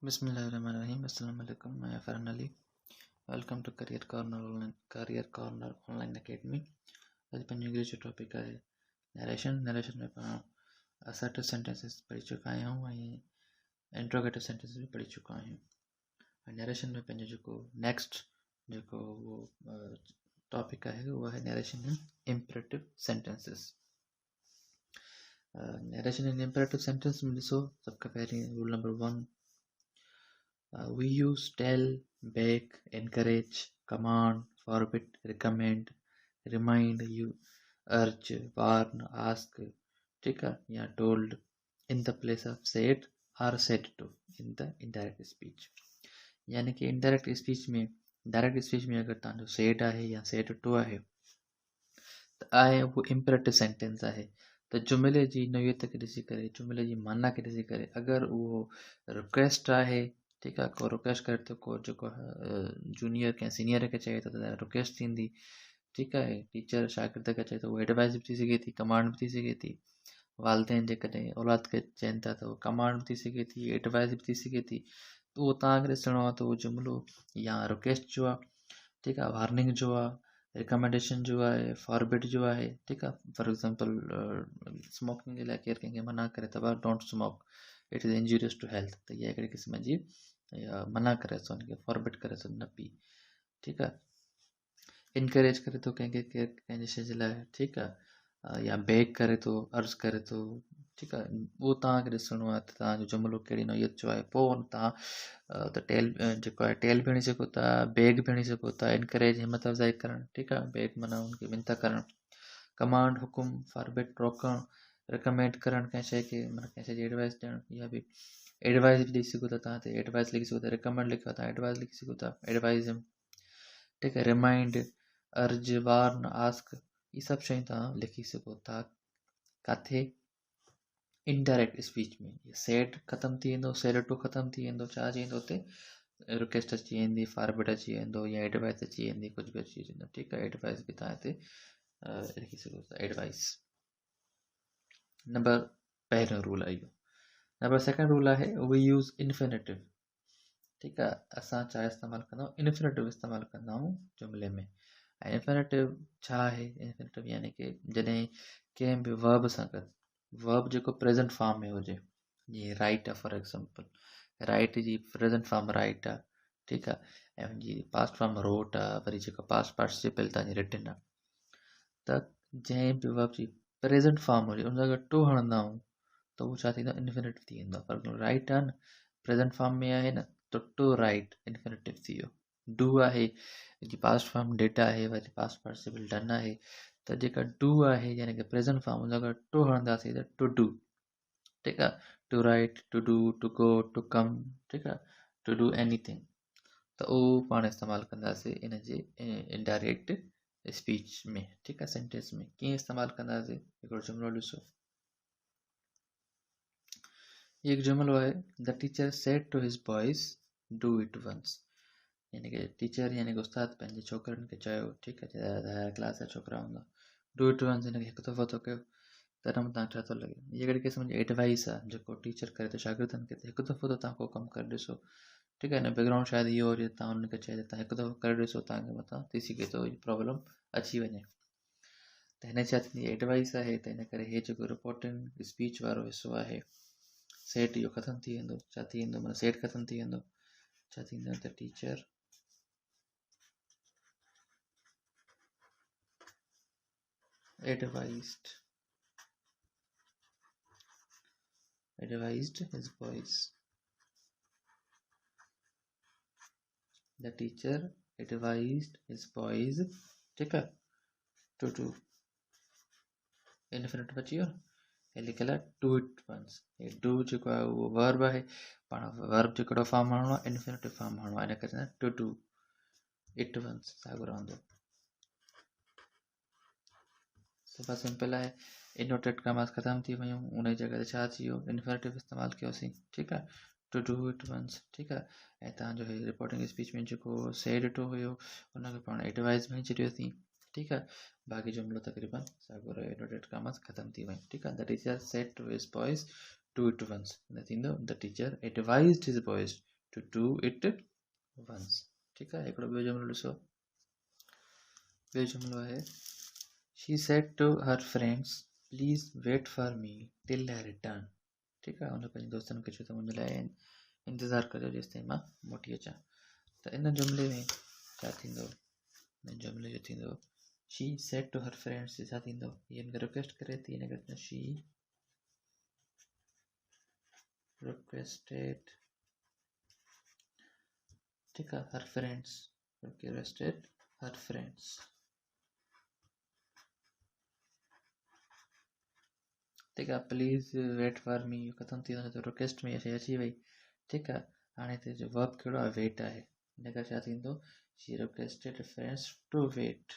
Bismillahirrahmanirrahim. Assalamu alaikum. मैं Farhan Ali. Welcome to career corner online academy. आज पंहिंजो इंग्लिश जो टॉपिक आहे नरेशन में पाण असर्टिव सेंटेंसेस पढ़ी चुका आहियूं ऐं इंट्रोगेटिव सेंटेंसेस भी पढ़ी चुका आहियूं. नरेशन में पंहिंजो जेको नेक्स्ट जेको उहो टॉपिक आहे उहो आहे नरेशन इन इम्परेटिव सेंटेंसेस. नरेशन इन इम्परेटिव सेंटेंस में ॾिसो सभ खां पहिरीं rule number 1. We use tell, beg, encourage, command, forbid, recommend, remind, you urge, warn, ask, ठीक है, या told in the place of said or said to in the indirect speech. यानी कि indirect speech में direct speech में अगर तव्हांजो said आहे या said to आहे त आहे वो imperative sentence आहे. त जुमिले जी नोयत खे ॾिसी करे जुमिले जी माना खे ॾिसी करे अगरि उहो रिक्वेस्ट आहे, ठीकु आहे, को रिक्वेस्ट करे थो, को जेको जूनियर कंहिं सीनियर खे चए थो त रिक्वेस्ट थींदी, ठीकु आहे. टीचर शागिर्द खे चए थो उहो एडवाइस बि थी सघे थी, कमांड बि थी सघे थी. वालदेन जेकॾहिं औलाद खे चवनि था त उहो कमांड बि थी सघे थी, एडवाइस बि थी सघे थी. त उहो तव्हांखे ॾिसणो आहे त उहो जुमिलो या रिक्वेस्ट जो आहे, ठीकु आहे, वार्निंग जो आहे, रिकमेंडेशन जो आहे, फॉरबिड जो आहे, ठीकु आहे. फॉर एग्ज़ाम्पल स्मोकिंग जे लाइ केरु कंहिंखे मना करे त don't smoke, it is injurious to health, त इहा हिकिड़ी क़िस्म जी मना करे थो, हुनखे फॉरबिड करे थो, न पी, ठीकु आहे. इनकरेज करे थो कंहिंखे केरु कंहिंजे शइ जे लाइ, ठीकु आहे, या बेग करे थो, अर्ज़ करे थो, ठीकु आहे. उहो तव्हांखे ॾिसणो आहे त तव्हांजो जुमिलो कहिड़ी नोयत जो आहे. पोइ तव्हां त टेल जेको आहे टेल बि हणी सघो था, बेग बि हणी सघो था. इनकरेज हिमत अफ़ज़ाई करणु, ठीकु आहे, बेग माना हुनखे विनता करणु, कमांड हुकुम, फॉरबिड रोकणु, रिकमेंड करणु कंहिं शइ खे, माना कंहिं शइ जी एडवाइस ॾियणु. इहा बि एडवाइस बि लिखी सघो था तव्हां ते, एडवाइस लिखी सघो था, रिकमेंड लिखो था, एडवाइस लिखी सघो था, एडवाइस, ठीकु आहे. रिमाइंड, अर्ज, वार्न, आस्क, इहे सभु शयूं तव्हां लिखी सघो था. किथे? इनडायरेक्ट स्पीच में. सेड ख़तमु थी वेंदो, सेड टू ख़तमु थी वेंदो, छा अची वेंदो हुते, रिक्वेस्ट अची वेंदी, फॉरबिड अची वेंदो, या एडवाइस अची वेंदी, कुझु बि अची वेंदो, ठीकु आहे. एडवाइस बि तव्हां हिते लिखी सघो था, एडवाइस. नंबर पहिरियों रूल आहे इहो. नंबर सेकेंड रूल आहे वी यूज़ इन्फिनेटिव, ठीकु आहे. असां छा इस्तेमालु कंदा आहियूं, इन्फिनेटिव इस्तेमालु कंदा आहियूं जुमिले में. ऐं इन्फिनेटिव छा आहे? इन्फिनेटिव यानी कि जॾहिं कंहिं बि वर्ब सां गॾु वर्ब जेको प्रेज़ेंट फॉर्म में हुजे, जीअं राइट आहे फॉर एग्ज़ाम्पल, राइट जी प्रेज़ेंट फॉर्म राइट आहे, ठीकु आहे, ऐं हुनजी पास्ट फॉर्म रोट आहे, वरी जेको पास्ट पार्टिसिपल तव्हांजी रिटन आहे. त जंहिं बि वर्ब जी प्रेज़ेंट फॉर्म हुजे उन सां गॾु टू हणंदा आहियूं त उहो छा थींदो, इन्फिनेटिव थी वेंदो. पर राइट आहे न, प्रेज़ेंट फॉर्म में आहे न, त टू राइट इन्फिनेटिव थी वियो. डू आहे जी पास्ट फॉर्म डिड आहे, वरी पास्ट पार्टिसिपल डन आहे, त जेका डू आहे यानी कि प्रेज़ेंट फॉर्म हुन सां गॾु टू हणंदासीं त टू डू, ठीकु आहे. To write, to do, to go, to come, ठीकु आहे, टू डू एनीथिंग. त उहो पाण इस्तेमालु कंदासीं इन जे इनडायरेक्ट स्पीच में, ठीकु आहे, सेंटेंस में. कीअं इस्तेमालु कंदासीं, हिकिड़ो जुमिलो ॾिसो. ये एक जुमिलो आहे, the teacher said to his boys do it once. यानी कि टीचर यानी कि उस्ताद पंहिंजे छोकिरनि खे चयो, ठीकु आहे, क्लास जा छोकिरा हूंदा, डू इट वंस हिनखे हिकु दफ़ो थो कयो. त हिन में तव्हां छा थो लॻे, इहा हिकिड़ी क़िस्म जी एडवाइस आहे जेको टीचर करे थो शागिर्दनि खे, हिकु दफ़ो त तव्हां को कमु करे ॾिसो, ठीकु आहे. हिन बैकग्राउंड शायदि इहो हुजे, तव्हां हुनखे चए तव्हां हिकु दफ़ो करे ॾिसो, तव्हांखे मथां थी सघे थो इहा प्रॉब्लम अची वञे. त हिन छा थींदी, एडवाइस आहे. त हिन करे इहे जेको रिपोर्टिंग स्पीच वारो हिसो आहे, सेट इहो ख़तमु थी वेंदो. छा थी वेंदो, माना सेट ख़तमु थी वेंदो. छा थींदो, त teacher advised his boys. The teacher advised his boys, ठीक है, to do. इनफिनिट बची वियो, हे लिखियलु आहे डू इट वंस. हे डू जेको आहे उहो वर्ब आहे, पाण वर्ब जो कहिड़ो फॉर्म हणणो आहे, इनफिनिटिव फॉर्म हणणो आहे. इन करे टू डू इट वंस साॻियो रहंदो. सफ़ा सिंपल आहे. इनवर्टेड कॉमास ख़तमु थी वियूं, उन जी जॻह ते छा अची वियो, इन्फिनेटिव इस्तेमालु कयोसीं, ठीकु आहे, टू डू इट वंस, ठीकु आहे. ऐं तव्हांजो हे रिपोर्टिंग स्पीच में जेको सेड टू हुयो हुनखे पाण एडवाइस में छॾियोसीं, ठीकु आहे. बाक़ी जुमिलो तक़रीबन साॻियो रहियो, इनवर्टेड कॉमास ख़तमु थी वियूं, ठीकु आहे. The teacher said to his boys do it once, न थींदो the teacher advised his boys to do it once. ठीक है, हिकिड़ो ॿियो जुमिलो ॾिसो. ॿियो जुमिलो आहे she said to her friends please wait for me till I return. ठीक आहे, हुन पंहिंजे दोस्तनि खे चयो त मुंहिंजे लाइ इंतज़ारु कजो जेसि ताईं मां मोटी अचां. त इन जुमिले में छा थींदो? इन जुमिले जो थींदो she said to her friends. छा थींदो? ये हिनखे रिक्वेस्ट करे थी, हिन करे she requested. ठीक है, her friends. requested her friends. ठीक आहे, प्लीज़ वेट फॉर मी ख़तमु थी वञे त रिक्वेस्ट में शइ अची वई. ठीकु आहे, हाणे हिते जो वर्ब कहिड़ो आहे? वेट आहे. हिन करे छा थींदो? She requested friends to wait.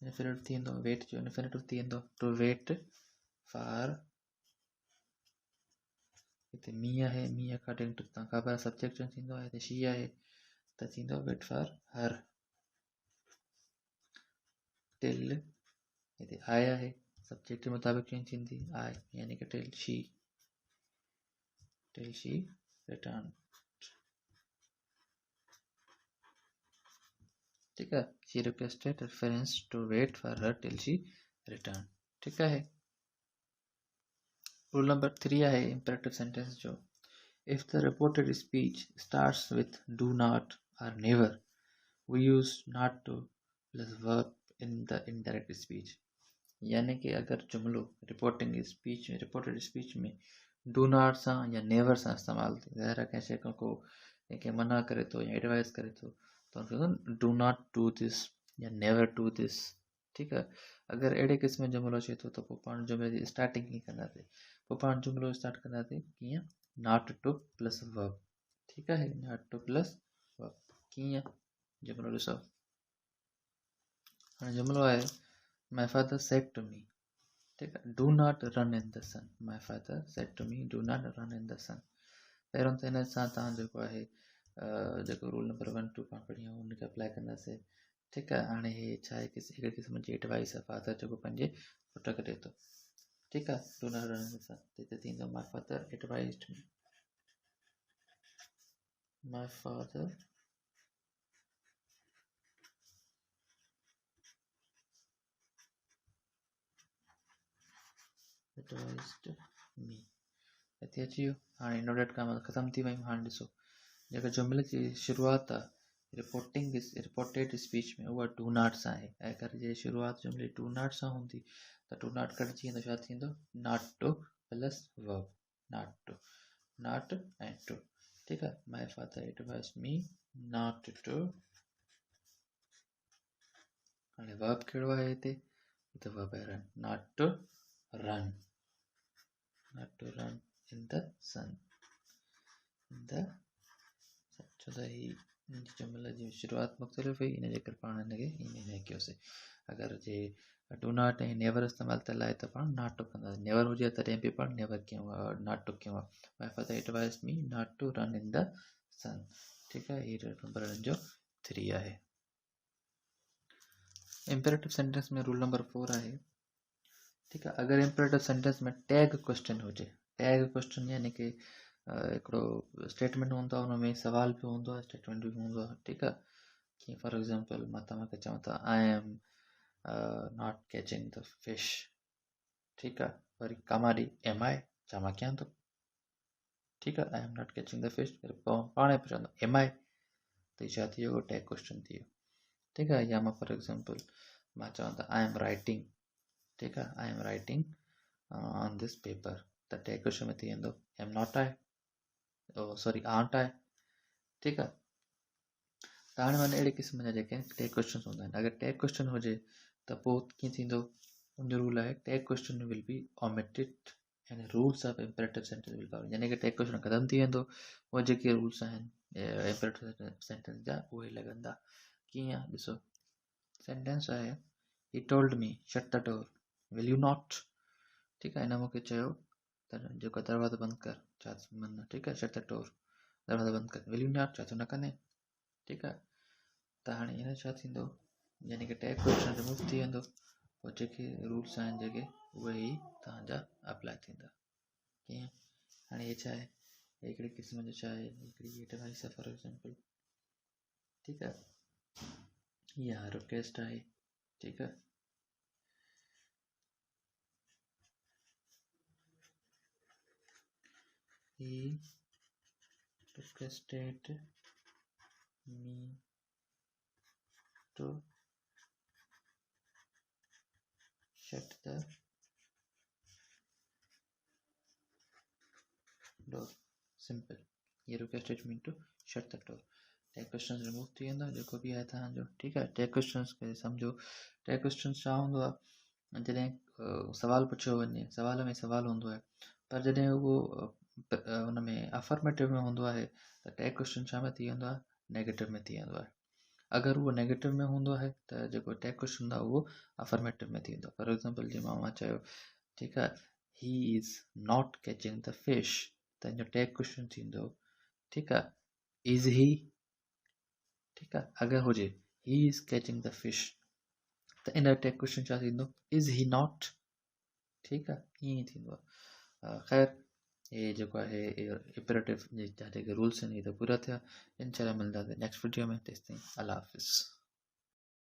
Infinitive थींदो, वेट जो इन्फिनिटिव थी वेंदो टू वेट फॉर. हिते मी आहे, मी अकॉर्डिंग टू तव्हां ख़बर आहे सब्जेक्ट जो थींदो आहे. हिते शी आहे त थींदो वेट फॉर हर. टिल हिते आई आहे, सब्जेक्ट जे मुताबिक़ चेंज थींदी आई, यानी कि टिल शी रिटर्न. ठीक है, she requested her friends to wait for her till she returned. ठीक है. रूल नंबर 3 है imperative sentence जो if the reported speech starts with do not or never we use not to plus verb in the indirect speech. यानी कि अगर जुमलो reported speech में do not सां या नेवर सां इस्तेमालु थिए, ज़ाहिर आहे कंहिं शइ खां को कंहिंखे मना करे थो या एडवाइस करे थो त हुनखे डू नॉट डू दिस या नेवर डू दिस. ठीकु आहे, अगरि अहिड़े क़िस्म जो जुमिलो अचे थो त पोइ पाण जुमिले जी स्टार्टिंग कीअं कंदासीं? पोइ पाण जुमिलो स्टार्ट कंदासीं कीअं? Not to plus verb. ठीकु आहे, नॉट टू प्लस वर्ब. कीअं? जुमिलो ॾिसो. हाणे जुमिलो आहे my father said to me. ठीक है, do not run in the sun. My father said to me, do not run in the sun. पहिरों त हिन सां तव्हां जेको आहे जेको रूल नंबर 1 2 पाण पढ़ी आहे उनखे अप्लाई कंदासीं. ठीकु आहे, हाणे हे छा आहे कि हिकिड़े क़िस्म जी एडवाइस आहे फादर जेको पंहिंजे पुट खे ॾिए थो. ठीकु आहे, do not run in the sun. हिते थींदो my father advised me. My father advised me. हिते अची वियो. हाणे इनोडेट कम ख़तमु थी वियूं. हाणे ॾिसो जेका जुमिले जी शुरूआति आहे रिपोर्टेड स्पीच में उहा डू नॉट सां आहे. ऐं अगरि जे शुरूआति जुमिले डू नॉट सां हूंदी त डू नॉट कटिजी वेंदो. छा थींदो? Not to plus verb. Not ऐं टू. ठीकु आहे, my father advised me not to. हाणे वर्ब कहिड़ो आहे हिते? वर्ब आहे run. Not to run. Not to run in the sun. In the छो त ही जुमिले जी शुरूआति मुख़्तलिफ़ हुई, इन जे करे पाण हिनखे ईअं कयोसीं. अगरि जे डू नॉट ऐं नेवर इस्तेमालु थियल आहे त पाण नॉट टू कंदासीं. नेवर हुजे तॾहिं बि पाण नेवर कयूं आहे, नॉट टू कयूं आहे. My father advised me not to run in the sun. ठीकु आहे, हीअ नंबर जो 3 आहे. इम्पेरेटिव सेंटेंस में रूल नंबर 4 आहे. ठीकु आहे, अगरि इम्पेरेटिव सेंटेंस में टैग क्वेश्चन हुजे. टैग क्वेश्चन यानी कि हिकिड़ो स्टेटमेंट हूंदो आहे, हुन में सवाल बि हूंदो आहे, स्टेटमेंट बि हूंदो आहे. ठीकु आहे, कीअं फॉर एग्ज़ाम्पल मां तव्हांखे चवां त I am not catching the fish. ठीकु आहे, वरी कमा ॾी एम आई छा मां कयां थो. ठीकु आहे, I am not catching the fish पाण ई पुछंदो एम आई त छा थी वियो? टैग क्वेश्चन थी वियो. ठीकु आहे, या मां फॉर एग्ज़ाम्पल मां चवां त आई एम राइटिंग. ठीकु आहे, I am writing on this paper त टैग क्वेश्चन में थी वेंदो एम नॉट आहे, सॉरी आंट आहे. ठीकु आहे, त हाणे माना अहिड़े क़िस्म जा जेके टैग क्वेश्चन हूंदा आहिनि. अगरि टैग क्वेश्चन हुजे त पोइ कीअं थींदो? उनजो रूल आहे tag question will be omitted and rules of imperative sentence will follow. यानी कि टैग क्वेश्चन ख़तमु थी वेंदो, उहे जेके रूल्स आहिनि इम्पेरेटिव सेंटेंस जा उहे लॻंदा. कीअं? ॾिसो, सेंटेंस आहे he told me shut the door will you not. ठीकु आहे, हिन मूंखे चयो त जेको दरवाज़ो बंदि कर, छा माना? ठीकु आहे, शट द डोर दरवाज़ो बंदि कर. विल यू नॉट छा तूं न कंदे. ठीकु आहे, त हाणे हिन छा थींदो? यानी कि टैग क्वेश्चन रिमूव थी वेंदो. पोइ जेके रूल्स आहिनि जेके उहे ई तव्हांजा अप्लाई थींदा. कीअं? हाणे हे छा आहे, हिकिड़े क़िस्म जो छा आहे, हिकिड़ी ये डिवाइस आहे फॉर एग्जांपल, ठीकु आहे, इहा रिक्वेस्ट आहे, ठीकु आहे, he requested me to shut the door, simple, he requested me to shut the door, tag question remove थी वेंदो जेको बि आहे तव्हांजो, ठीकु आहे। टैग क्वेश्चन खे सम्झो, टैग क्वेश्चन छा हूंदो आहे, जॾहिं सवाल पुछियो वञे, सवाल में सवाल हूंदो आहे, पर जॾहिं उहो हुन में अफर्मेटिव में हूंदो आहे त टैग क्वेश्चन छा में थी वेंदो आहे, नेगेटिव में थी वेंदो आहे। अगरि उहो नेगेटिव में हूंदो आहे त जेको टैग क्वेश्चन हूंदो आहे उहो अफर्मेटिव में थी वेंदो आहे। फॉर एग्जांपल जीअं मां चयो, ठीकु आहे, he is not catching the fish, त हिन जो टैग क्वेश्चन थींदो, ठीकु आहे, इज़ ही, ठीकु आहे। अगरि हुजे he is catching the fish त इन जो टैग क्वेश्चन छा थींदो, इज़ ही नॉट, ठीकु आहे, ईअं ई थींदो आहे। ख़ैर हे जेको आहे इम्पेरेटिव जा जेके रूल्स आहिनि इहे त पूरा थिया। इंशाल्लाह मिलंदासीं नेक्स्ट वीडियो में, तेसिताईं अल्लाह हाफ़िज़।